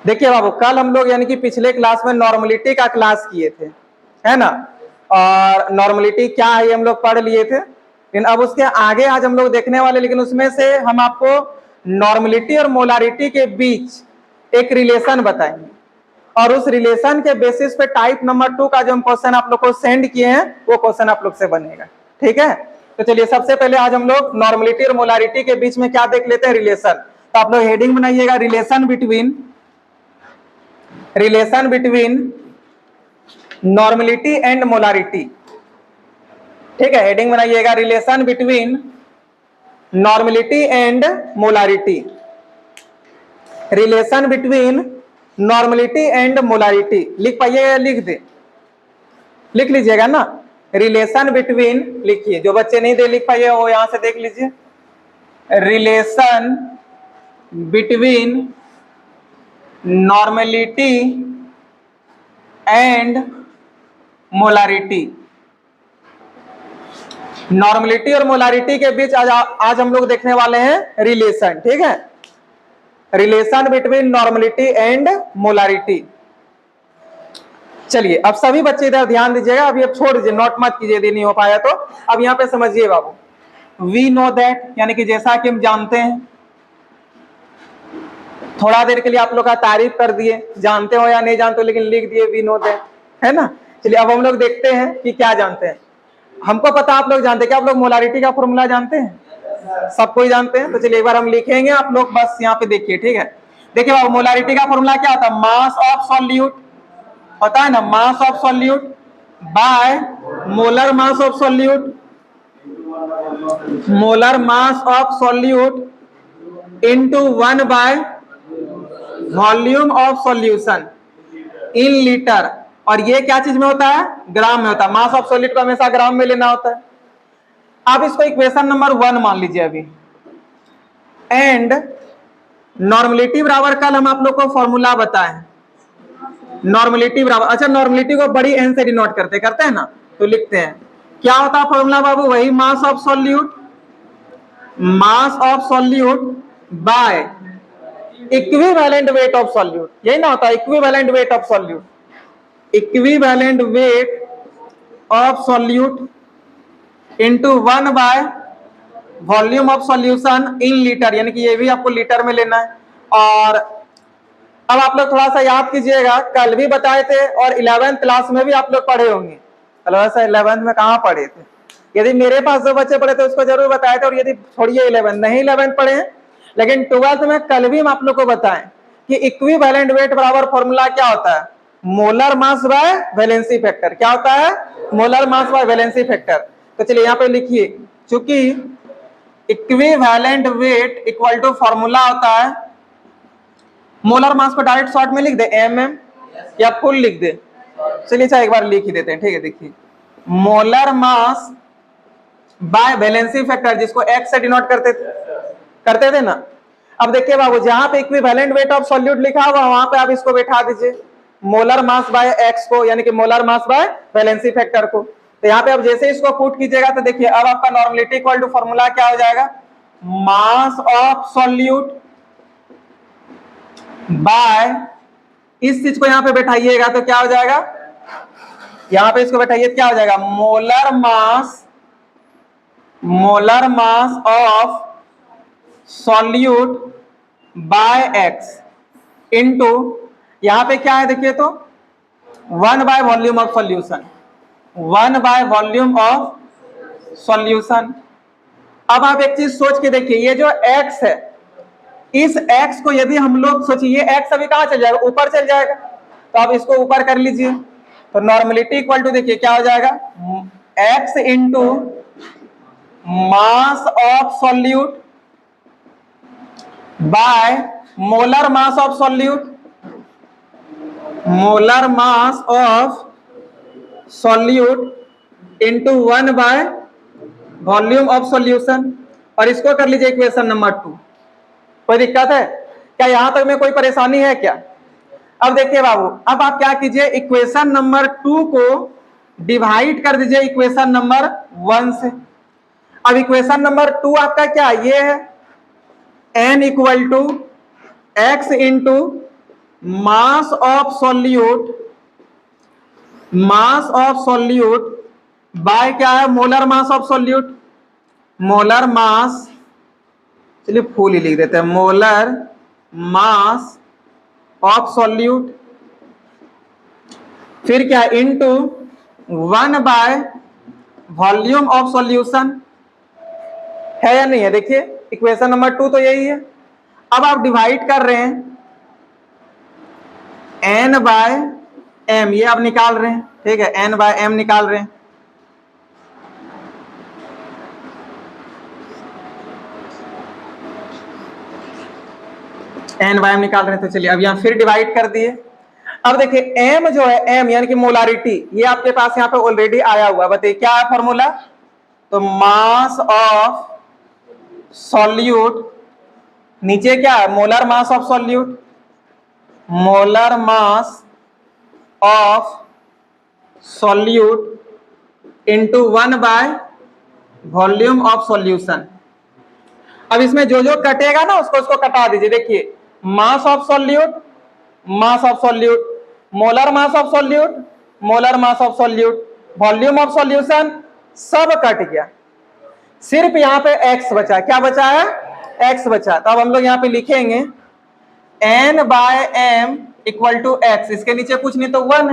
देखिए बाबू, कल हम लोग यानी कि पिछले क्लास में नॉर्मलिटी का क्लास किए थे, है ना। और नॉर्मलिटी क्या है हम लोग पढ़ लिए थे, लेकिन अब उसके आगे आज हम लोग देखने वाले, लेकिन उसमें से हम आपको नॉर्मलिटी और मोलारिटी के बीच एक रिलेशन बताएंगे, और उस रिलेशन के बेसिस पे टाइप नंबर 2 का जो हम क्वेश्चन आप लोग को सेंड किए हैं वो क्वेश्चन आप लोग से बनेगा। ठीक है, तो चलिए सबसे पहले आज हम लोग नॉर्मलिटी और मोलारिटी के बीच में क्या देख लेते हैं, रिलेशन। तो आप लोग हेडिंग बनाइएगा, relation between normality and molarity. ठीक है, हेडिंग बनाइएगा, relation between normality and molarity. Relation between normality and molarity लिख पाइएगा, लिख लीजिएगा ना। रिलेशन बिटवीन लिखिए, जो बच्चे नहीं दे लिख पाइए वो यहां से देख लीजिए। Relation between normality and molarity. Normality और मोलारिटी के बीच आज हम लोग देखने वाले हैं रिलेशन। ठीक है, relation between normality and molarity. चलिए अब सभी बच्चे इधर ध्यान दीजिएगा, अभी अब छोड़ दीजिए, नोट मत कीजिए यदि नहीं हो पाया तो। अब यहाँ पे समझिए बाबू, वी नो दैट यानी कि जैसा कि हम जानते हैं। थोड़ा देर के लिए आप लोग का तारीफ कर दिए, जानते हो या नहीं जानते हो, लेकिन लिख दिए वी नो दैट, है ना। चलिए अब हम लोग देखते हैं कि क्या जानते हैं। हमको पता आप लोग जानते हैं, क्या आप लोग मोलारिटी का फॉर्मूला जानते हैं? सब कोई जानते हैं। तो चलिए एक बार हम लिखेंगे, आप लोग बस यहाँ पे देखिए। ठीक है, देखिए बाबू, मोलारिटी का फॉर्मूला क्या होता है? मास ऑफ सॉल्यूट होता है ना, मास of solute by molar mass of solute, molar mass of solute into 1 by volume of solution in litre. और ये क्या चीज में होता है? ग्राम में होता है। मास ऑफ सॉल्यूट को हमेशा ग्राम में लेना होता है। आप इसको इक्वेशन नंबर 1 मान लीजिए अभी। एंड नॉर्मलिटी बराबर, कल हम आप लोग को फॉर्मूला बताए, नॉर्मलिटी बराबर, अच्छा नॉर्मलिटी को बड़ी एन से डिनोट करते हैं ना, तो लिखते हैं क्या होता है फॉर्मूला बाबू? वही मास of solute, mass of solute by equivalent weight of solute, यही ना होता है, equivalent weight of solute, equivalent weight of solute into 1 by volume of solution in litre, यानी कि ये भी आपको लीटर में लेना है। और अब आप लोग थोड़ा सा याद कीजिएगा, कल भी बताए थे और 11th क्लास में भी आप लोग पढ़े होंगे। वैसे 11th में कहाँ पढ़े थे? यदि मेरे पास जो बच्चे पढ़े थे उसको जरूर बताए थे, और यदि छोड़िए 11 नहीं 11th पढ़े हैं, लेकिन 12th में कल भी हम आप लोग को बताएं कि इक्विवेलेंट वेट बराबर फॉर्मूला क्या होता है? Molar mass by valency factor. क्या होता है? Molar mass by valency factor. तो चलिए यहाँ पे लिखिए, चूंकि equivalent weight equal to formula होता है, मोलर मास को डायरेक्ट शॉर्ट में लिख दे mm या फुल लिख दे, चलिए अच्छा एक बार लिख ही देते हैं। ठीक है, देखिए molar mass by valency factor, जिसको x से डिनोट करते थे ना। अब देखिए बाबू, जहां पे इक्विवेलेंट वेट ऑफ सॉल्यूट लिखा हुआ वहां पे आप इसको बैठा दीजिए मोलर मास बाय x को, यानी कि molar mass by valency factor को। तो यहाँ पे अब जैसे इसको पुट कीजिएगा तो देखिए अब आपका नॉर्मलिटी इक्वल टू फॉर्मूला क्या हो जाएगा? मास ऑफ सॉल्यूट बाय, इस चीज को यहां पे बैठाइएगा तो क्या हो जाएगा? यहां पे इसको बैठाइए, क्या हो जाएगा? Molar mass of solute bye x into, यहां पे क्या है देखिए तो 1 by volume of solution, 1 by volume of solution. अब आप एक चीज सोच के देखिए, ये जो x है, इस x को यदि हम लोग सोचिए, x अभी कहां चल जाएगा? ऊपर चल जाएगा। तो आप इसको ऊपर कर लीजिए, तो नॉर्मलिटी इक्वल टू देखिए क्या हो जाएगा? x into mass of solute by molar mass of solute, molar mass of solute into 1 by volume of solution. और इसको कर लीजिए इक्वेशन नंबर 2। कोई दिक्कत है क्या? यहां तक में कोई परेशानी है क्या? अब देखिए बाबू, अब आप क्या कीजिए, इक्वेशन नंबर 2 को डिवाइड कर दीजिए इक्वेशन नंबर 1 से। अब इक्वेशन नंबर 2 आपका क्या ये है? n equal to x into mass of solute by क्या है, molar mass of solute, molar mass, चलिए फुल ही लिख देते हैं, मोलर मास ऑफ सॉल्यूट, फिर क्या into 1 by volume of solution, है या नहीं है? देखिए इक्वेशन नंबर 2 तो यही है। अब आप डिवाइड कर रहे हैं n बाय m, ये आप निकाल रहे हैं, ठीक है, n बाय m निकाल रहे हैं। n बाय m निकाल रहे हैं, तो चलिए अब यहां फिर डिवाइड कर दिए। अब देखिए m जो है, m यानी कि मोलारिटी, ये आपके पास यहाँ पे ऑलरेडी आया हुआ, बताइए क्या है फॉर्मूला, तो मास ऑफ सॉल्यूट, नीचे क्या है, molar mass of solute, molar mass of solute into 1 by volume of solution. अब इसमें जो जो कटेगा ना उसको कटा दीजिए। देखिए मास of solute, mass of solute, molar mass of solute, molar mass of solute, volume of solution, सब कट गया, सिर्फ यहाँ पे x बचा। क्या बचा है, x बचा। तो अब हम लोग यहाँ पे लिखेंगे n बाय m इक्वल टू x, इसके नीचे कुछ नहीं तो 1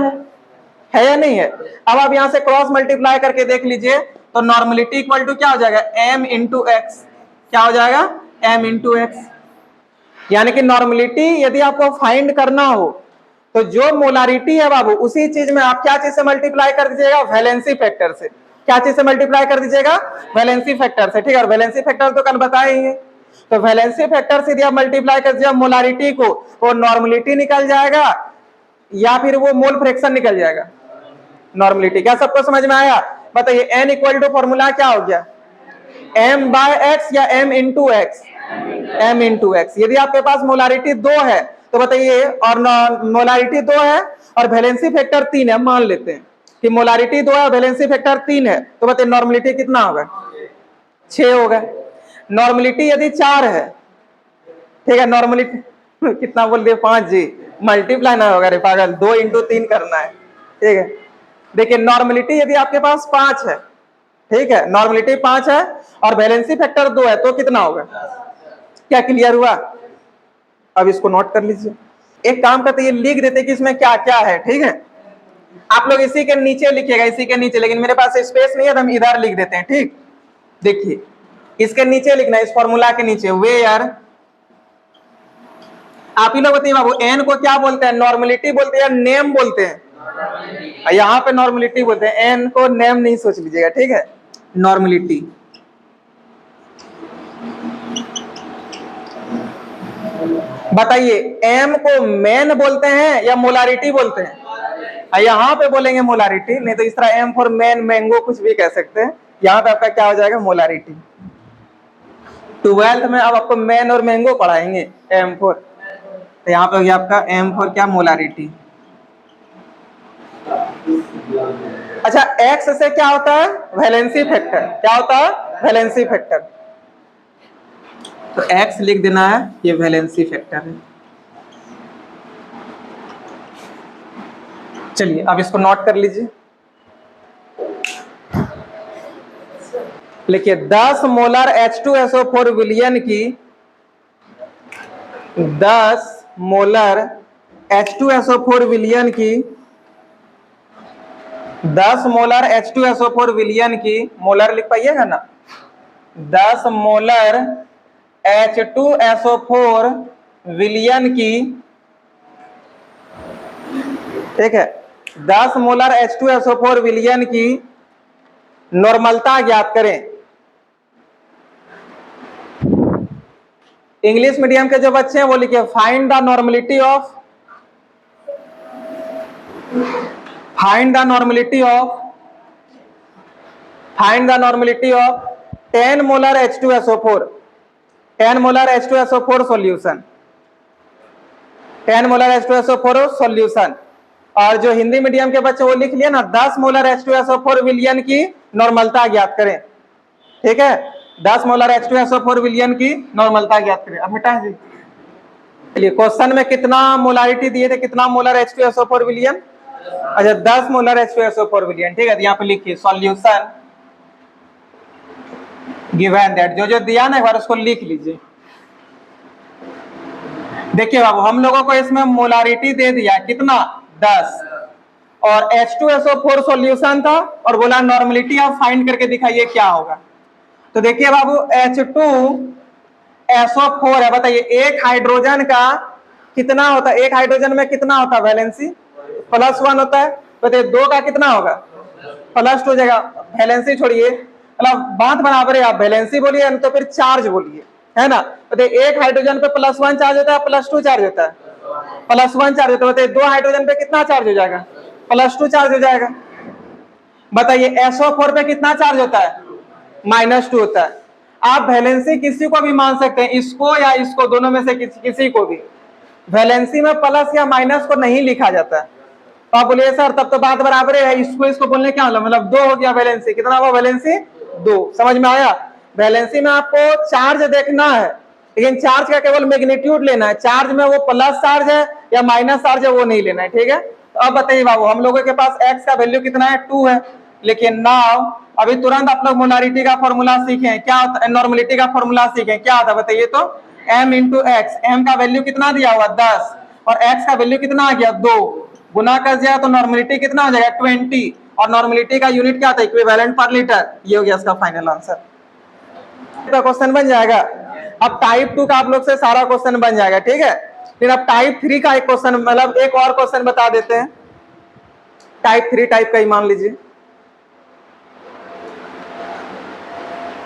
है या नहीं है? अब आप यहाँ से क्रॉस मल्टीप्लाई करके देख लीजिए, तो नॉर्मलिटी इक्वल टू क्या हो जाएगा, m इंटू एक्स, क्या हो जाएगा, m इंटू एक्स। यानी कि नॉर्मलिटी यदि आपको फाइंड करना हो तो जो मोलारिटी है बाबू, उसी चीज में आप क्या चीज से मल्टीप्लाई कर दीजिएगा, वैलेंसी फैक्टर से। क्या चीज से मल्टीप्लाई कर दीजिएगा, वैलेंसी फैक्टर से, ठीक है। और वैलेंसी फैक्टर तो कल बताएंगे, तो वैलेंसी फैक्टर से यदि आप मल्टीप्लाई कर दीजिए मोलारिटी को, वो नॉर्मलिटी निकल जाएगा या फिर वो मोल फ्रैक्शन निकल जाएगा, नॉर्मलिटी। क्या सबको समझ में आया? बताइए n इक्वल टू फॉर्मूला क्या हो गया, m बाय एक्स या m into x, m into x. यदि आपके पास मोलारिटी 2 है तो बताइए, और मोलारिटी 2 है और वैलेंसी फैक्टर 3 है, मान लेते हैं कि मोलारिटी 2 है, वैलेंसी फैक्टर 3 है, तो बताइए नॉर्मलिटी कितना होगा, 6 होगा। नॉर्मलिटी यदि 4 है, ठीक है, नॉर्मलिटी कितना बोल दिए, 5 जी, मल्टीप्लाई ना होगा रे पागल, 2 इंटू 3 करना है, ठीक है। देखिए नॉर्मलिटी यदि आपके पास 5 है, ठीक है, नॉर्मलिटी 5 है और वैलेंसी फैक्टर 2 है, तो कितना होगा? क्या क्लियर हुआ? अब इसको नोट कर लीजिए। एक काम करते ये लिख देते कि इसमें क्या क्या है, ठीक है। आप लोग इसी के नीचे लिखिएगा, इसी के नीचे, लेकिन मेरे पास स्पेस नहीं है तो हम इधर लिख देते हैं, ठीक। देखिए इसके नीचे लिखना है, इस फॉर्मूला के नीचे, वेयर, आप ही लोग बताइए बाबू, एन को क्या बोलते हैं, नॉर्मलिटी बोलते हैं, नेम बोलते हैं? यहाँ पे नॉर्मलिटी बोलते हैं, एन को नेम नहीं सोच लीजिएगा, ठीक है, नॉर्मलिटी। बताइए एम को मेन बोलते हैं या मोलारिटी बोलते हैं? यहाँ पे बोलेंगे मोलारिटी, नहीं तो इस तरह एम फॉर मेन, मैंगो, कुछ भी कह सकते हैं। यहाँ पे आपका क्या हो जाएगा, मोलारिटी। 12th में अब आपको मेन और मैंगो पढ़ाएंगे, एम फॉर, तो यहाँ पे हो गया आपका एम फॉर क्या, मोलारिटी। अच्छा एक्स से क्या होता है, वैलेंसी फैक्टर। क्या होता है, वैलेंसी फैक्टर। तो एक्स लिख देना है, ये वैलेंसी फैक्टर है। चलिए अब इसको नोट कर लीजिए, लिखिए 10 मोलर H2SO4 विलियन की, 10 मोलर H2SO4 विलियन की, 10 मोलर H2SO4 विलियन की, मोलर लिख पाइएगा ना, 10 मोलर H2SO4 विलियन की, ठीक है, 10 मोलर H2SO4 विलियन की नॉर्मलता ज्ञात करें। इंग्लिश मीडियम के जो बच्चे हैं वो लिखिए find the normality of, find the normality of, find the normality of 10 molar H2SO4, 10 molar H2SO4 solution, 10 molar H2SO4 solution. और जो हिंदी मीडियम के बच्चे वो लिख लिए ना, 10 मोलर H2SO4 विलियन की नॉर्मलता ज्ञात करें, ठीक है, 10 मोलर H2SO4 विलियन की नॉर्मलता ज्ञात करें। अब मिटाएं जी, चलिए क्वेश्चन में कितना मोलारिटी दिए थे, कितना मोलर H2SO4 विलियन? अच्छा 10 मोलर H2SO4 विलियन। ठीक है, तो यहाँ पे लिखिए सॉल्यूशन गिवन दैट, जो जो दिया ना एक बार उसको लिख लीजिए। देखिए बाबू हम लोगों को इसमें मोलारिटी दे दिया कितना 10 और H2SO4 सॉल्यूशन था और बोला नॉर्मलिटी आप फाइंड करके दिखाइए क्या होगा। तो देखिए बाबू H2SO4 है, बताइए एक हाइड्रोजन का कितना होता है, एक हाइड्रोजन में कितना होता है वैलेंसी? +1 होता है। बताइए 2 का कितना होगा? +2 हो जाएगा। वैलेंसी छोड़िए, मतलब बात बराबर है, आप वैलेंसी बोलिए तो फिर चार्ज बोलिए, है ना। बताइए एक हाइड्रोजन पे +1 चार्ज होता है, +2 चार्ज होता है, +1 चार्ज होता है। बताइए 2 हाइड्रोजन पे कितना चार्ज हो जाएगा? +2 चार्ज हो जाएगा। बताइए SO4 पे कितना चार्ज होता है? -2 होता है। आप वैलेंसी किसी को भी मान सकते हैं, इसको या इसको, दोनों में से किसी को भी। वैलेंसी में प्लस या माइनस को नहीं लिखा जाता है। तो आप बोलिए सर तब तो बात बराबर है, इसको बोलने क्या मतलब 2 हो गया वैलेंसी, कितना हुआ वैलेंसी? 2। समझ में आया? वैलेंसी में आपको चार्ज देखना है, लेकिन चार्ज का केवल मैग्नीट्यूड लेना है। चार्ज में वो प्लस चार्ज है या माइनस चार्ज है वो नहीं लेना है। ठीक है, तो अब बताइए बाबू हम लोगों के पास x का वैल्यू कितना है? 2 है। लेकिन नाउ अभी तुरंत आप लोग मोलारिटी का फॉर्मूला सीखे, क्या होता है? नॉर्मलिटी का फॉर्मूला सीखे, क्या होता है बताइए तो? m into x. m का वैल्यू कितना दिया हुआ 10 और x का वैल्यू कितना आ गया 2, गुना कर दिया तो नॉर्मलिटी कितना हो जाएगा 20 और नॉर्मलिटी का यूनिट क्या था? इक्विवेलेंट पर लीटर। ये हो गया इसका फाइनल आंसर। क्वेश्चन बन जाएगा। अब टाइप 2 का आप लोग से सारा क्वेश्चन बन जाएगा। ठीक है, फिर अब टाइप 3 का एक क्वेश्चन, मतलब एक और क्वेश्चन बता देते हैं। टाइप 3 टाइप का ही मान लीजिए।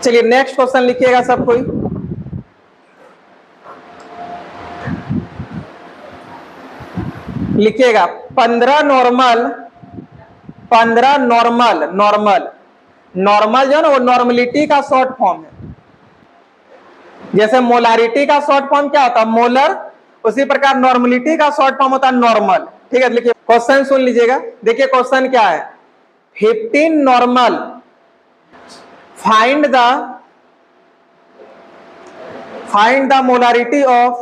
चलिए नेक्स्ट क्वेश्चन लिखिएगा सब कोई। लिखिएगा 15 नॉर्मल, 15 नॉर्मल, नॉर्मल जो ना वो नॉर्मलिटी का शॉर्ट फॉर्म है। जैसे मोलारिटी का शॉर्ट फॉर्म क्या होता है? मोलर। उसी प्रकार नॉर्मलिटी का शॉर्ट फॉर्म होता है नॉर्मल। ठीक है, लिखिए क्वेश्चन सुन लीजिएगा। देखिए क्वेश्चन क्या है, 15 normal find the molarity of,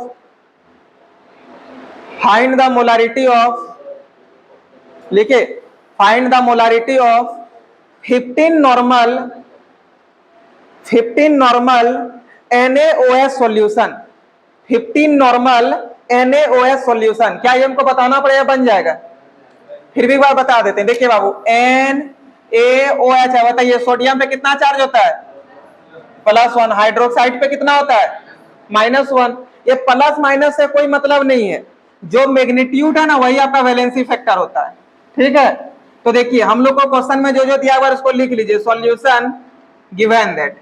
लिखिए find the molarity of 15 normal NaOH solution. 15 normal NaOH solution. क्या ये हमको बताना पड़ेगा? बन जाएगा। फिर भी एक बार बता देते हैं। देखिए बाबू NaOH है, बताइए सोडियम पे कितना चार्ज होता है? +1। हाइड्रोक्साइड पे कितना होता है? -1। ये प्लस माइनस से कोई मतलब नहीं है, जो मैग्नीट्यूड है ना वही आपका वैलेंसी फैक्टर होता है। ठीक है, तो देखिए हम लोग को क्वेश्चन में जो जो दिया हुआ उसको लिख लीजिए। सॉल्यूशन गिवन दैट,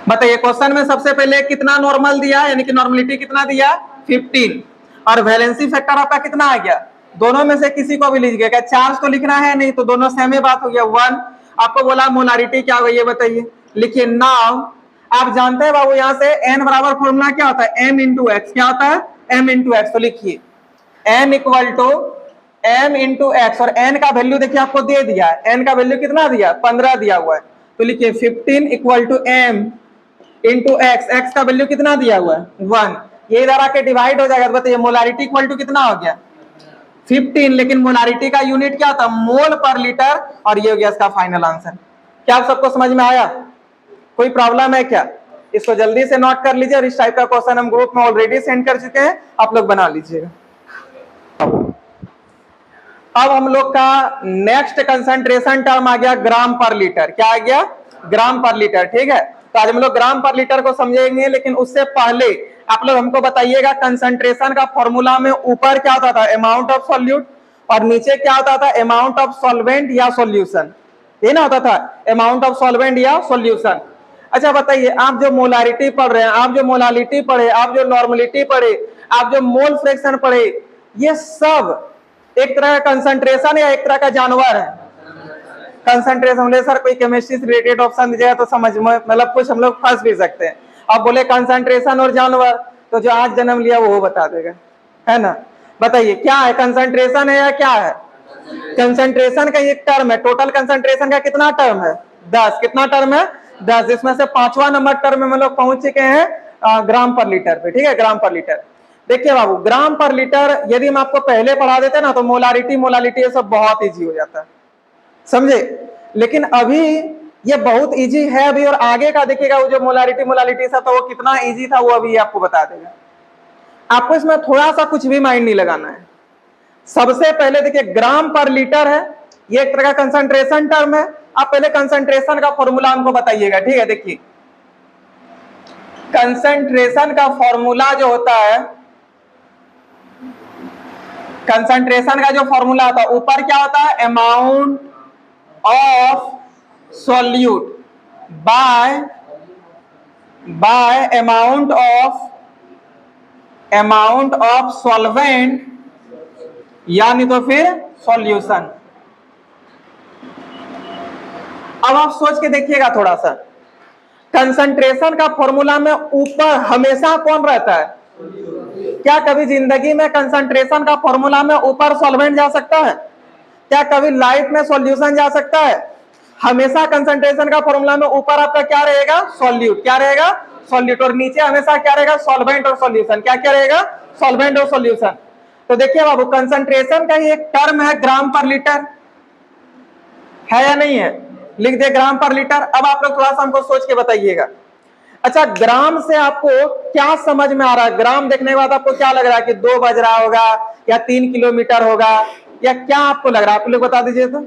बताइए क्वेश्चन में सबसे पहले कितना नॉर्मल दिया, यानी कि नॉर्मलिटी कितना दिया? 15 और वैलेंसी फैक्टर आपका कितना आ गया? दोनों में से किसी को भी लीजिएगा। चार्ज तो लिखना है नहीं, तो दोनों सेम ही बात हो गया 1। आपको बोला मोलारिटी क्या होगा ये बताइए। लिखिए नाउ आप जानते हैं बाबू यहाँ से n बराबर फॉर्मूला क्या होता है? m into x. क्या होता है? m into x. तो लिखिए m equal to m into x और n का वैल्यू देखिए आपको दे दिया है। n का वैल्यू कितना दिया? 15 दिया हुआ है। तो लिखिए 15 equal to m into x. X का वैल्यू कितना दिया हुआ है? 1। ये इधर आके डिवाइड हो जाएगा। तो बताइए मोलारिटी इक्वल टू कितना हो गया? 15। लेकिन मोलारिटी का यूनिट क्या था? मोल पर लीटर। और ये हो गया इसका फाइनल आंसर। क्या आप सबको समझ में आया? कोई प्रॉब्लम है क्या? इसको जल्दी से नोट कर लीजिए और इस टाइप का क्वेश्चन हम ग्रुप में ऑलरेडी सेंड कर चुके हैं, आप लोग बना लीजिएगा। अब हम लोग का नेक्स्ट कंसंट्रेशन टर्म आ गया ग्राम पर लीटर। क्या आ गया? ग्राम पर लीटर। ठीक है, तो आज हम लोग ग्राम पर लीटर को समझेंगे, लेकिन उससे पहले आप लोग हमको बताइएगा कंसंट्रेशन का फॉर्मूला में ऊपर क्या होता था? अमाउंट ऑफ सॉल्यूट, और नीचे क्या होता था? अमाउंट ऑफ सॉल्वेंट या सॉल्यूशन। ये ना होता था अमाउंट ऑफ सॉल्वेंट या सॉल्यूशन। अच्छा बताइए, आप जो मोलारिटी पढ़ रहे हैं, आप जो मोलालिटी पढ़े, आप जो नॉर्मलिटी पढ़े, आप जो मोल फ्रैक्शन पढ़े, ये सब एक तरह का कंसंट्रेशन या एक तरह का जानवर है? कंसंट्रेशन। बोले सर कोई केमिस्ट्री से रिलेटेड ऑप्शन दीजिएगा तो समझ में मतलब कुछ हम लोग फंस भी सकते हैं। अब बोले कंसंट्रेशन और जानवर, तो जो आज जन्म लिया वो बता देगा, है ना। बताइए क्या है? कंसंट्रेशन है या क्या है? कंसंट्रेशन का एक टर्म है। टोटल कंसंट्रेशन का कितना टर्म है? 10। कितना टर्म है? 10। इसमें से 5वां नंबर टर्म में हम लोग पहुंच चुके हैं ग्राम पर लीटर पे, ठीक है, ग्राम पर लीटर। देखिए बाबू, ग्राम पर लीटर यदि हम आपको पहले पढ़ा देते ना तो मोलारिटी ये सब बहुत इजी हो जाता है, समझे। लेकिन अभी ये बहुत इजी है अभी, और आगे का देखिएगा वो जो मोलारिटी सब था वो कितना इजी था, वो अभी आपको बता देगा। आपको इसमें थोड़ा सा कुछ भी माइंड नहीं लगाना है। सबसे पहले देखिए ग्राम पर लीटर है, ये एक तरह का कंसंट्रेशन टर्म है। आप पहले कंसंट्रेशन का फॉर्मूला हमको बताइएगा, ठीक है। देखिए कंसंट्रेशन का फॉर्मूला जो होता है, कंसंट्रेशन का जो फॉर्मूला होता है, ऊपर क्या होता है, amount of solute bye amount of solvent, यानी तो फिर सॉल्यूशन। अब आप सोच के देखिएगा थोड़ा सा, कंसंट्रेशन का फॉर्मूला में ऊपर हमेशा कौन रहता है? क्या कभी जिंदगी में कंसंट्रेशन का फॉर्मूला में ऊपर सॉल्वेंट जा सकता है? क्या कभी लाइफ में सॉल्यूशन जा सकता है? हमेशा कंसंट्रेशन का फॉर्मूला में ऊपर आपका क्या रहेगा? सॉल्यूट। क्या रहेगा? सॉल्यूट। और नीचे हमेशा क्या रहेगा? सॉल्वेंट और सॉल्यूशन। क्या क्या रहेगा? सॉल्वेंट और सॉल्यूशन। तो देखिए बाबू, कंसंट्रेशन का ही एक टर्म है ग्राम पर लीटर, है या नहीं है? लिख दे ग्राम पर लीटर। अब आप लोग थोड़ा सा हमको सोच के बताइएगा। अच्छा, ग्राम से आपको क्या समझ में आ रहा है? ग्राम देखने के बाद आपको क्या लग रहा है कि 2 बज रहा होगा या 3 किलोमीटर होगा, या क्या आपको लग रहा है? आप लोग बता दीजिए तो।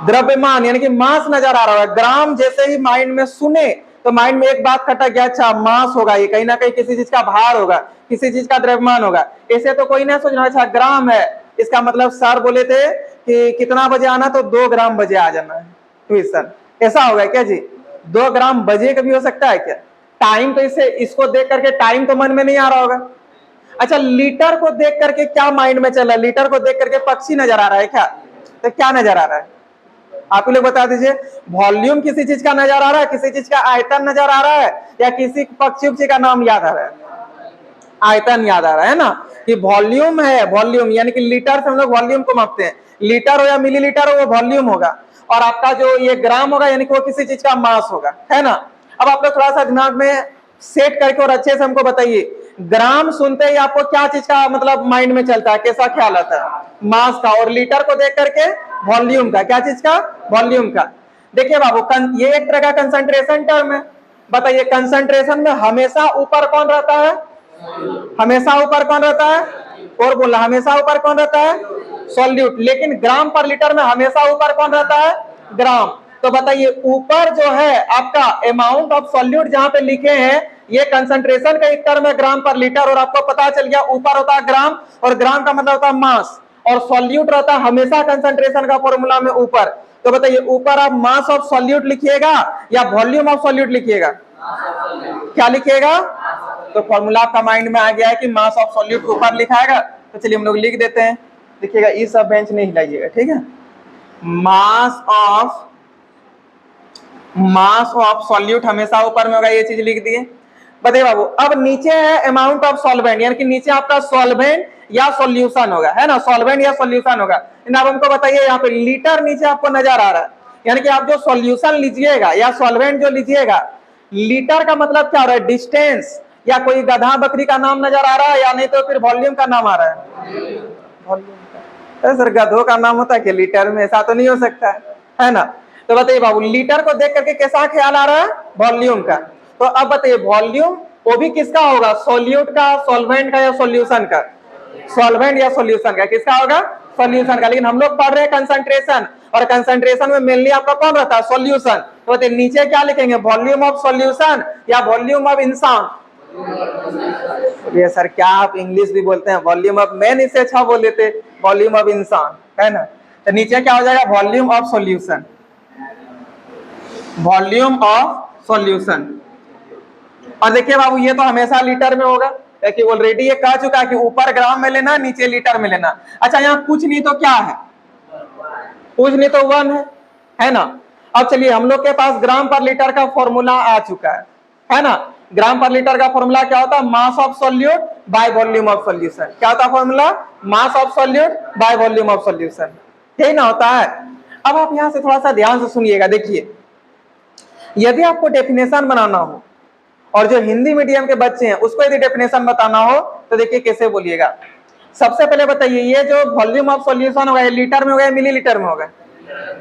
द्रव्यमान यानी कि मास नजर आ रहा है। ग्राम जैसे ही माइंड में सुने तो माइंड में एक बात खटक गया, अच्छा मास होगा, ये कहीं ना कहीं किसी चीज का भार होगा, किसी चीज का द्रव्यमान होगा। ऐसे तो कोई नहीं सोचना अच्छा ग्राम है, इसका मतलब सर बोले थे कि कितना बजे आना, तो 2 ग्राम बजे आ जाना है ट्यूशन। ऐसा होगा क्या जी? 2 ग्राम बजे का भी हो सकता है क्या? टाइम तो इसको देख करके टाइम तो मन में नहीं आ रहा होगा। अच्छा, लीटर को देख करके क्या माइंड में चल रहा है? लीटर को देख करके पक्षी नजर आ रहा है क्या? तो क्या नजर आ रहा है? आप लोग बता दीजिए। वॉल्यूम किसी चीज का नजर आ रहा है, किसी चीज का आयतन नजर आ रहा है, या किसी पक्षी का नाम याद आ रहा है? आयतन याद आ रहा है ना, कि वॉल्यूम है। वॉल्यूम यानी कि लीटर से हम लोग वॉल्यूम को मापते हैं। लीटर हो या मिलीलीटर हो, वो वॉल्यूम होगा। और आपका जो ये ग्राम होगा यानी कि वो किसी चीज का मास होगा, है ना। अब आप लोग थोड़ा सा दिमाग में सेट करके और अच्छे से हमको बताइए, ग्राम सुनते ही आपको क्या चीज का मतलब माइंड में चलता है, कैसा ख्याल आता है? मास का। और लीटर को देख करके वॉल्यूम का। क्या चीज का? वॉल्यूम का। देखिए बाबू, ये एक तरह का कंसंट्रेशन टर्म है। बताइए कंसंट्रेशन में हमेशा ऊपर कौन रहता है? हमेशा ऊपर कौन रहता है? और बोला, हमेशा ऊपर कौन रहता है? सॉल्यूट। लेकिन ग्राम पर लीटर में हमेशा ऊपर कौन रहता है? ग्राम। तो बताइए ऊपर जो है आपका अमाउंट ऑफ सॉल्यूट जहां पे लिखे हैं, ये कंसंट्रेशन का एक टर्म है ग्राम पर लीटर। और आपको पता चल गया ऊपर होता है ग्राम, और ग्राम का मतलब होता है मास, और सॉल्यूट रहता है हमेशा कंसंट्रेशन का फॉर्मूला में ऊपर। तो बताइए ऊपर आप मास ऑफ सॉल्यूट लिखिएगा या वॉल्यूम ऑफ सॉल्यूट लिखिएगा? क्या लिखिएगा? तो फॉर्मूला आपका माइंड में आ गया है कि मास ऑफ सॉल्यूट ऊपर लिखाएगा। तो चलिए हम लोग लिख देते हैं। देखिएगा ये सब बेंच नहीं हिलाइएगा, ठीक है। मास ऑफ सॉल्यूट हमेशा ऊपर में होगा, ये चीज लिख दिए। बताइए बाबू, अब नीचे है अमाउंट ऑफ सॉल्वेंट, यानी कि नीचे आपका सॉल्वेंट या सॉल्यूशन होगा, है ना। सॉल्वेंट या सॉल्यूशन होगा। अब हमको बताइए यहाँ पे लीटर नीचे आपको नजर आ रहा है, यानी कि आप जो सॉल्यूशन लीजिएगा या सॉल्वेंट जो लीजिएगा, लीटर का मतलब क्या हो रहा है? डिस्टेंस, या कोई गधा बकरी का नाम नजर आ रहा है, या नहीं तो फिर वॉल्यूम का नाम आ रहा है? वॉल्यूम का। सर गधों का नाम होता है कि लीटर में? ऐसा तो नहीं हो सकता है ना। तो बताइए बाबू, लीटर को देख करके कैसा ख्याल आ रहा है? वॉल्यूम का। तो अब बताइए वॉल्यूम वो भी किसका होगा? सॉल्यूट का, सॉल्वेंट का, या सॉल्यूशन का? सॉल्वेंट या सॉल्यूशन का। किसका होगा? सॉल्यूशन का। लेकिन हम लोग पढ़ रहे हैं कंसंट्रेशन, और कंसंट्रेशन में मेनली आपका कौन रहता है? सॉल्यूशन। तो बताइए नीचे क्या लिखेंगे? वॉल्यूम ऑफ सॉल्यूशन या वॉल्यूम ऑफ इंसान? ये सर क्या आप इंग्लिश भी बोलते हैं? वॉल्यूम ऑफ मैन इससे अच्छा बोल देते, वॉल्यूम ऑफ इंसान, है ना। तो नीचे क्या हो जाएगा? Volume of solution. Volume of solution. और देखिए बाबू, ये तो हमेशा लीटर में होगा, क्योंकि ऑलरेडी ये कह चुका है कि ऊपर ग्राम में लेना, नीचे लीटर में लेना। अच्छा, यहाँ कुछ नहीं तो क्या है? कुछ नहीं तो 1 है ना। अब चलिए हम लोग के पास ग्राम पर लीटर का फॉर्मूला आ चुका है ना। ग्राम पर लीटर का फॉर्मूला क्या होता है? मास of solute by volume of solution. क्या होता है formula? Mass of solute by volume of solution, ठीक ना होता है। अब आप यहां से थोड़ा सा ध्यान से सुनिएगा। देखिए, यदि आपको डेफिनेशन बनाना हो और जो हिंदी मीडियम के बच्चे हैं उसको यदि डेफिनेशन बताना हो तो देखिए कैसे बोलिएगा। सबसे पहले बताइए, ये जो वॉल्यूम ऑफ सॉल्यूशन होगा ये लीटर में होगा या मिलीलीटर में होगा?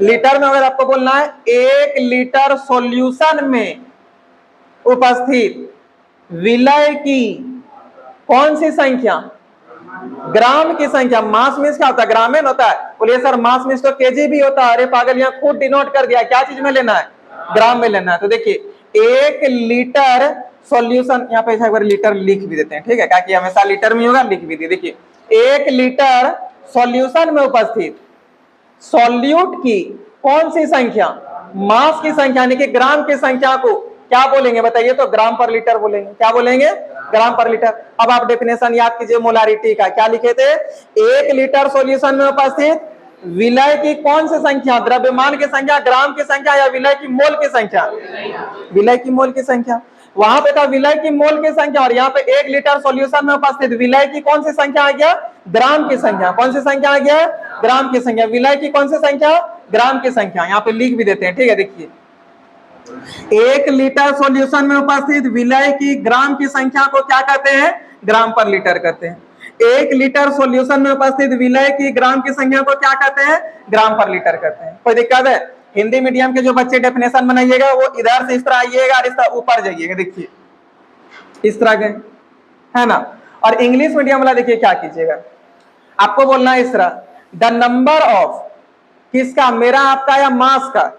लीटर में होगा। आपको बोलना है 1 लीटर सॉल्यूशन में उपस्थित विलय की कौन सी संख्या? ग्राम की संख्या। मास मीन्स क्या होता है? ग्राम में होता है। बोलिए सर मास मीन्स तो केजी भी होता है। अरे पागल, यहाँ खुद डिनोट कर दिया, क्या चीज में लेना है? ग्राम में लेना है। तो देखिए 1 लीटर सॉल्यूशन, यहाँ पे एक बार लीटर लिख भी देते हैं, ठीक है, ताकि हमेशा लीटर में होगा, लिख भी दिए। देखिए 1 लीटर सॉल्यूशन में उपस्थित सॉल्यूट की कौन सी संख्या? मास की संख्या, यानी कि ग्राम की संख्या को क्या बोलेंगे बताइए? तो ग्राम पर लीटर बोलेंगे। क्या बोलेंगे? ग्राम पर लीटर। अब आप डेफिनेशन याद कीजिए मोलारिटी का। क्या लिखे थे? 1 लीटर सॉल्यूशन में उपस्थित विलय की कौन सी संख्या? द्रव्यमान की संख्या, ग्राम की संख्या या विलय की मोल की संख्या? विलय की मोल की संख्या। वहां पे था विलय की मोल की संख्या, और यहाँ पे 1 लीटर सॉल्यूशन में उपस्थित विलय की कौन सी संख्या आ गया? ग्राम की संख्या। कौन सी संख्या आ गया? ग्राम की संख्या। विलय की कौन सी संख्या? ग्राम की संख्या। यहाँ पे लिख भी देते हैं, ठीक है। देखिए 1 लीटर सॉल्यूशन में उपस्थित विलय की ग्राम की संख्या को क्या कहते हैं? ग्राम पर लीटर कहते हैं। 1 लीटर सॉल्यूशन में उपस्थित विलय की ग्राम की संख्या को क्या कहते हैं? ग्राम पर लीटर कहते हैं। कोई दिक्कत है? हिंदी मीडियम के जो बच्चे डेफिनेशन बनाइएगा वो इधर से इस तरह आइएगा और इस तरह ऊपर जाइएगा। देखिए इस तरह के, है ना। और इंग्लिश मीडियम वाला देखिए क्या कीजिएगा, आपको बोलना है इस तरह, द नंबर ऑफ किसका? मेरा, आपका या मास का?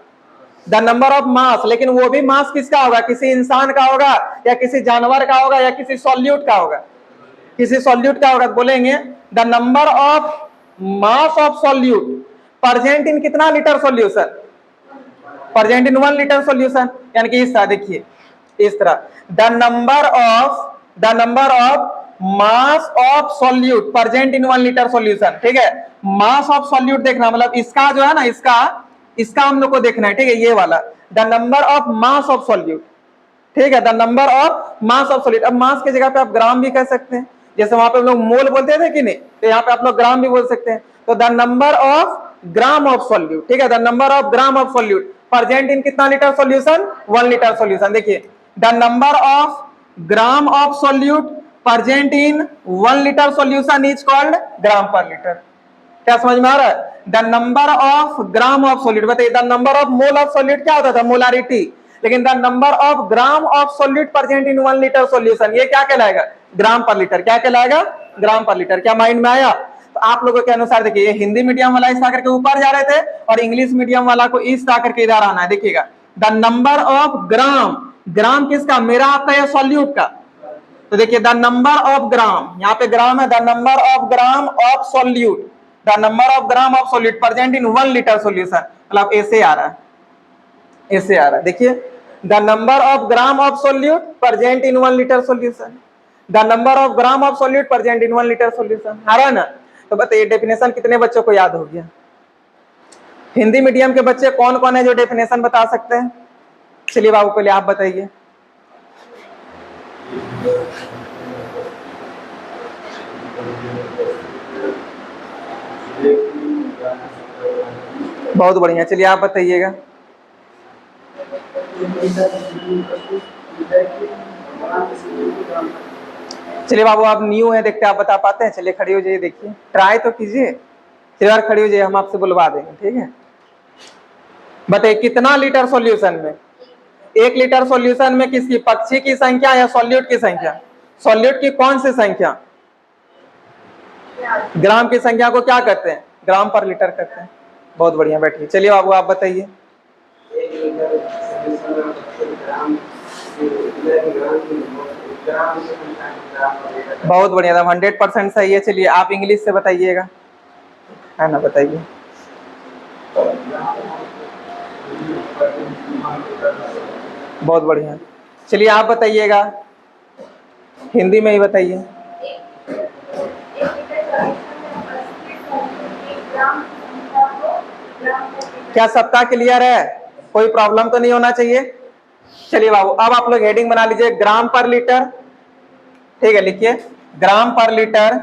द नंबर ऑफ मास। लेकिन वो भी मास किसका होगा? किसी इंसान का होगा या किसी जानवर का होगा या किसी सॉल्यूट का होगा? किसी सॉल्यूट का होगा। बोलेंगे the number of mass of solute present in कितना litre solution? Present in 1 litre solution. यानी कि इस तरह, देखिए इस तरह, the number of mass of solute present in 1 litre solution. ठीक है, मास ऑफ सॉल्यूट देखना, मतलब इसका जो है ना, इसका हम लोग को देखना है, ठीक है, ये वाला, the number of mass of solute. ठीक है, the number of mass of solute. अब मास की जगह पे आप ग्राम भी कह सकते हैं, जैसे वहां पे हम लोग मोल बोलते थे कि नहीं, तो यहाँ पे आप लोग ग्राम भी बोल सकते हैं। तो the number of gram of solute, ठीक है, the number of gram of solute present in कितना लीटर सॉल्यूशन? 1 litre solution. देखिए the number of gram of solute present in 1 litre solution is called gram per litre. क्या समझ में आ रहा है? The number of gram of solute. बताइए the number of mole of solute क्या होता था? मोलारिटी। लेकिन the number of gram of solute present in 1 litre solution, ये क्या कहलाएगा? ग्राम पर लीटर। क्या कहलाएगा? ग्राम पर लीटर। क्या माइंड में आया? तो आप लोगों के अनुसार देखिए, ये हिंदी मीडियम वाला इस आकर के ऊपर जा रहे थे और इंग्लिश मीडियम वाला को इस आकर के इधर आना है। देखिएगा द नंबर ऑफ ग्राम, ग्राम किसका? मेरा, आपका या सॉल्यूट का? तो देखिए द नंबर ऑफ ग्राम, यहाँ पे ग्राम है, the number of gram of solute, the number of gram of solute present in 1 litre solution. मतलब ऐसे आ रहा है, ऐसे आ रहा है। देखिए the number of gram of solute present in 1 litre solution, the number of gram of solute present in 1 litre solution. आ रहा है ना? तो बताइए डेफिनेशन कितने बच्चों को याद हो गया? हिंदी मीडियम के बच्चे कौन कौन है जो डेफिनेशन बता सकते हैं? चलिए बाबू पहले आप बताइए। बहुत बढ़िया, चलिए आप बताइएगा। चलिए बाबू आप न्यू है, देखते आप बता पाते हैं। चलिए खड़ी हो जाइए, देखिए ट्राई तो कीजिए। चलिए यार खड़ी हो जाइए, हम आपसे बुलवा देंगे, ठीक है। बताइए कितना लीटर सॉल्यूशन में? 1 लीटर सॉल्यूशन में किसकी? पक्षी की संख्या या सॉल्यूट की संख्या? सॉल्यूट की कौन सी संख्या? ग्राम की संख्या को क्या कहते हैं? ग्राम पर लीटर कहते हैं। बहुत बढ़िया, बैठिए। चलिए बाबू आप बताइए। बहुत बढ़िया, 100% सही है। चलिए आप इंग्लिश से बताइएगा, है ना, बताइए। बहुत बढ़िया, चलिए आप बताइएगा, हिंदी में ही बताइए। क्या सबका क्लियर है? कोई प्रॉब्लम तो नहीं होना चाहिए। चलिए बाबू अब आप लोग हेडिंग बना लीजिए, ग्राम पर लीटर। ठीक है, लिखिए ग्राम पर लीटर,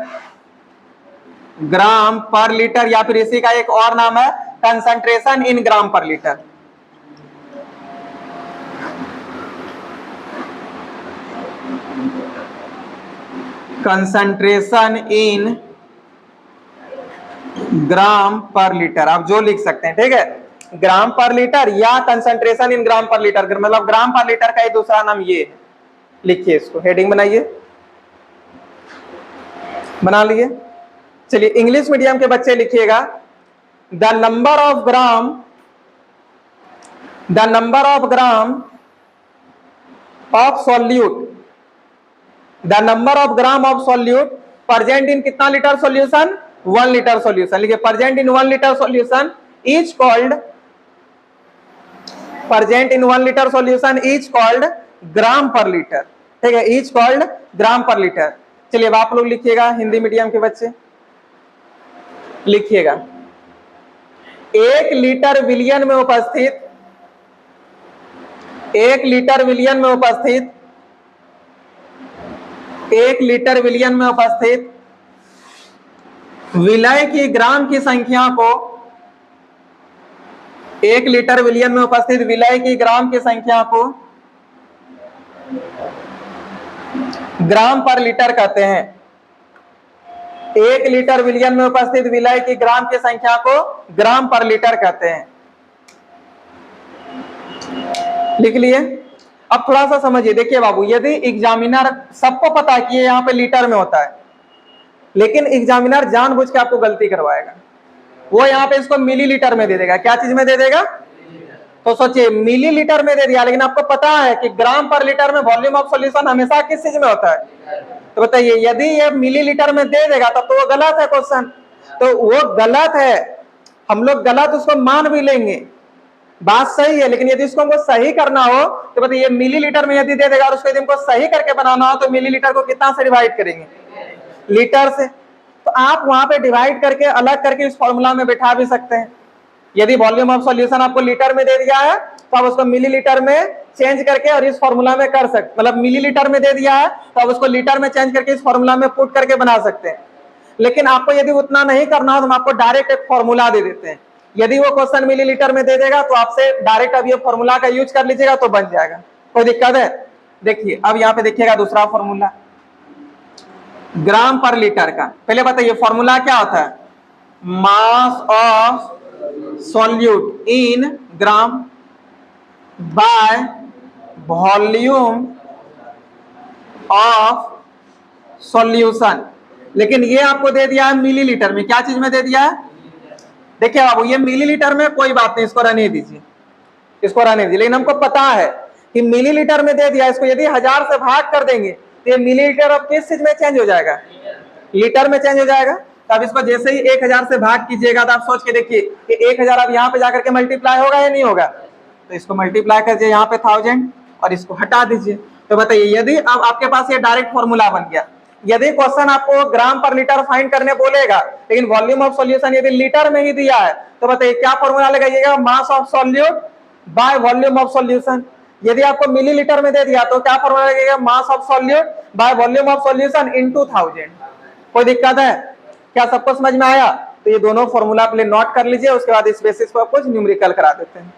ग्राम पर लीटर, या फिर इसी का एक और नाम है concentration in gram per litre. Concentration in gram per litre, आप जो लिख सकते हैं, ठीक है, ग्राम पर लीटर या concentration in gram per litre, मतलब ग्राम पर लीटर का ही दूसरा नाम ये है। लिखिए, इसको हेडिंग बनाइए, बना लिए। चलिए इंग्लिश मीडियम के बच्चे लिखिएगा, the number of gram of solute, the number of gram of solute present in कितना लीटर सॉल्यूशन, 1 लीटर सॉल्यूशन। लिखिए, present in 1 litre solution is called, present in 1 litre solution is called gram per litre, ठीक है, is called gram per litre. चलिए अब आप लोग लिखिएगा, Hindi medium के बच्चे लिखिएगा, 1 लीटर विलियन में उपस्थित, 1 लीटर विलियन में उपस्थित, 1 लीटर विलियन में उपस्थित विलय की ग्राम की संख्या को, 1 लीटर विलियन में उपस्थित विलय की ग्राम की संख्या को ग्राम पर लीटर कहते हैं। 1 लीटर विलियन में उपस्थित विलय की ग्राम की संख्या को ग्राम पर लीटर कहते हैं। लिख लिए। अब थोड़ा सा समझिए, देखिए बाबू, यदि एग्जामिनर, सबको पता है कि ये यहाँ पे लीटर में होता है, लेकिन एग्जामिनर जानबूझ के आपको गलती करवाएगा, वो यहाँ पे इसको मिलीलीटर में दे देगा। क्या चीज में दे देगा? तो सोचिए, मिलीलीटर में दे दिया, लेकिन आपको पता है कि ग्राम पर लीटर में वॉल्यूम ऑफ सॉल्यूशन हमेशा किस चीज में होता है? तो बताइए, यदि ये मिलीलीटर में दे देगा तब तो वो गलत है क्वेश्चन, तो वो गलत है, हम लोग गलत उसको मान भी लेंगे, बात सही है, लेकिन यदि इसको हमको सही करना हो तो बताइए, मिलीलीटर में यदि दे देगा और उसको यदि हमको सही करके बनाना हो तो मिलीलीटर को कितना से डिवाइड करेंगे? लीटर से। तो आप वहां पे डिवाइड करके अलग करके इस फॉर्मूला में बैठा भी सकते हैं। यदि वॉल्यूम ऑफ सॉल्यूशन आपको लीटर में दे दिया है तो आप उसको मिलीलीटर में चेंज करके और इस फॉर्मूला में कर सकते, मतलब मिलीलीटर में दे दिया है तो आप उसको लीटर में चेंज करके इस फॉर्मूला में पुट करके बना सकते हैं। लेकिन आपको यदि उतना नहीं करना हो तो हम आपको डायरेक्ट एक फॉर्मूला दे देते हैं। यदि वो क्वेश्चन मिलीलीटर में दे देगा तो आपसे डायरेक्ट अब ये फॉर्मूला का यूज कर लीजिएगा तो बन जाएगा, कोई दिक्कत है? देखिए अब यहाँ पे देखिएगा दूसरा फॉर्मूला ग्राम पर लीटर का। पहले बताइए फॉर्मूला क्या होता है? मास of solute in gram by volume of solution. लेकिन ये आपको दे दिया है मिलीलीटर में, क्या चीज में दे दिया है? देखिए बाबू, ये मिलीलीटर में कोई बात नहीं, इसको रहने दीजिए, इसको रहने दीजिए, लेकिन हमको पता है कि मिलीलीटर में दे दिया, इसको यदि 1000 से भाग कर देंगे तो ये मिलीलीटर अब किस चीज में चेंज हो जाएगा? लीटर में चेंज हो जाएगा। तो अब इसको जैसे ही 1000 से भाग कीजिएगा तो आप सोच के देखिए कि 1000 अब यहाँ पे जाकर के मल्टीप्लाई होगा या नहीं होगा? तो इसको मल्टीप्लाई कर यहाँ पे 1000 और इसको हटा दीजिए। तो बताइए, यदि अब आपके पास ये डायरेक्ट फॉर्मूला बन गया, यदि क्वेश्चन आपको ग्राम पर लीटर फाइंड करने बोलेगा लेकिन वॉल्यूम ऑफ सॉल्यूशन यदि लीटर में ही दिया है तो बताइए क्या फॉर्मूला लगाइएगा? मास of solute by volume of solution. यदि आपको मिलीलीटर में दे दिया तो क्या फॉर्मूला लगेगा? मास of solute by volume of solution into 1000। कोई दिक्कत है क्या? सबको समझ में आया? तो ये दोनों फॉर्मूला पहले नोट कर लीजिए, उसके बाद इस बेसिस पर कुछ न्यूमेरिकल करा देते हैं।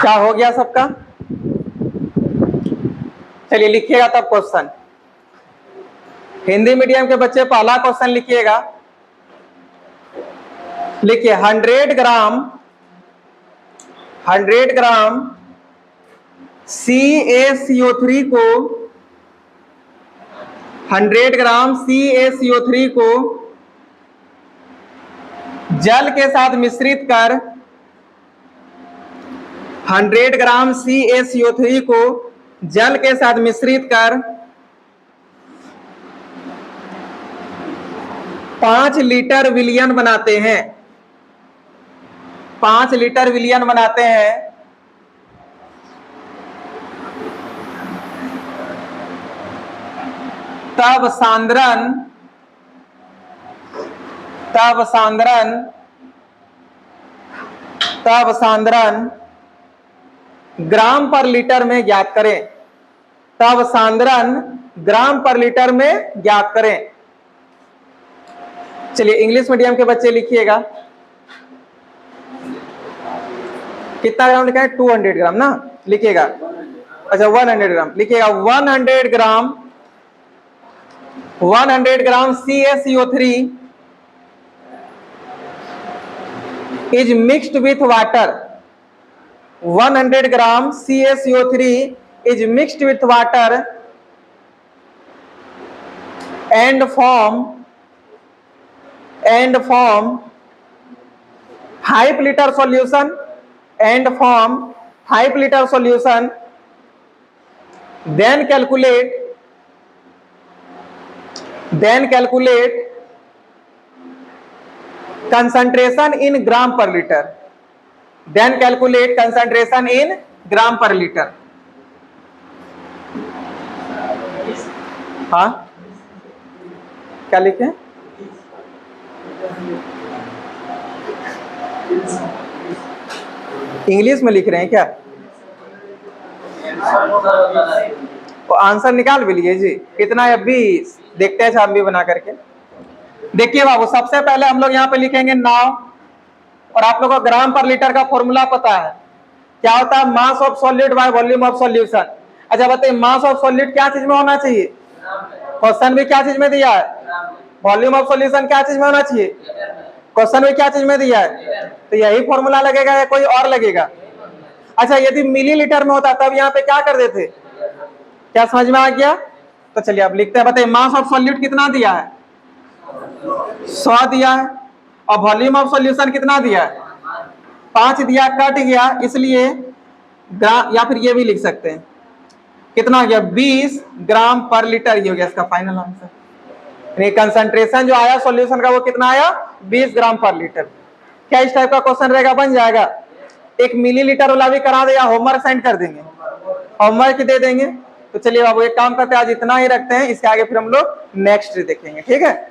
क्या हो गया सबका? चलिए लिखिएगा तब क्वेश्चन। हिंदी मीडियम के बच्चे पहला क्वेश्चन लिखिएगा। लिखिए 100 ग्राम CaCO3 को 100 ग्राम CaCO3 को जल के साथ मिश्रित कर 100 ग्राम CaCO3 को जल के साथ मिश्रित कर 5 लीटर विलयन बनाते हैं। 5 लीटर विलयन बनाते हैं। तब सांद्रण ग्राम पर लीटर में ज्ञात करें। तब सांद्रण ग्राम पर लीटर में ज्ञात करें। चलिए इंग्लिश मीडियम के बच्चे लिखिएगा। कितना ग्राम लिखा है? 200 ग्राम ना, लिखिएगा। अच्छा 100 ग्राम लिखिएगा। 100 ग्राम CaCO3 is mixed with water. 100 gram CaCO3 is mixed with water and form 5 liter solution then calculate concentration in gram per liter. हाँ क्या लिखे? इंग्लिश में लिख रहे हैं क्या? तो आंसर निकाल भी लिए जी। कितना है? 20। देखते हैं हम भी बना करके। देखिए बाबू, सबसे पहले हम लोग यहाँ पे लिखेंगे नाउ, और आप लोगों को ग्राम पर लीटर का फॉर्मूला पता है। क्या होता है? Mass of solid by volume of solution. अच्छा बताइए, मास ऑफ सॉलिड क्या चीज में होना चाहिए? क्वेश्चन भी क्या चीज में दिया है? वॉल्यूम ऑफ सॉल्यूशन क्या चीज में होना चाहिए? क्वेश्चन भी क्या चीज में दिया है? तो यही फॉर्मूला लगेगा या कोई और लगेगा? अच्छा यदि मिलीलीटर में होता तब यहाँ पे क्या कर देते? क्या समझ में आ गया? तो चलिए अब लिखते हैं। बताइए मास ऑफ सॉल्यूट कितना दिया है? 100 दिया है। और वॉल्यूम ऑफ सॉल्यूशन कितना दिया है? 5 दिया, कट गया इसलिए या फिर ये भी लिख सकते हैं। कितना हो गया? 20 ग्राम पर लीटर। ये हो गया इसका फाइनल आंसर। कंसंट्रेशन जो आया सॉल्यूशन का वो कितना आया? 20 ग्राम पर लीटर। क्या इस टाइप का क्वेश्चन रहेगा? बन जाएगा। एक मिलीलीटर वाला भी करा दे या होमवर्क सेंड कर देंगे? होमवर्क दे देंगे। तो चलिए बाबू एक काम करते हैं, आज इतना ही रखते हैं। इसके आगे फिर हम लोग नेक्स्ट देखेंगे। ठीक है।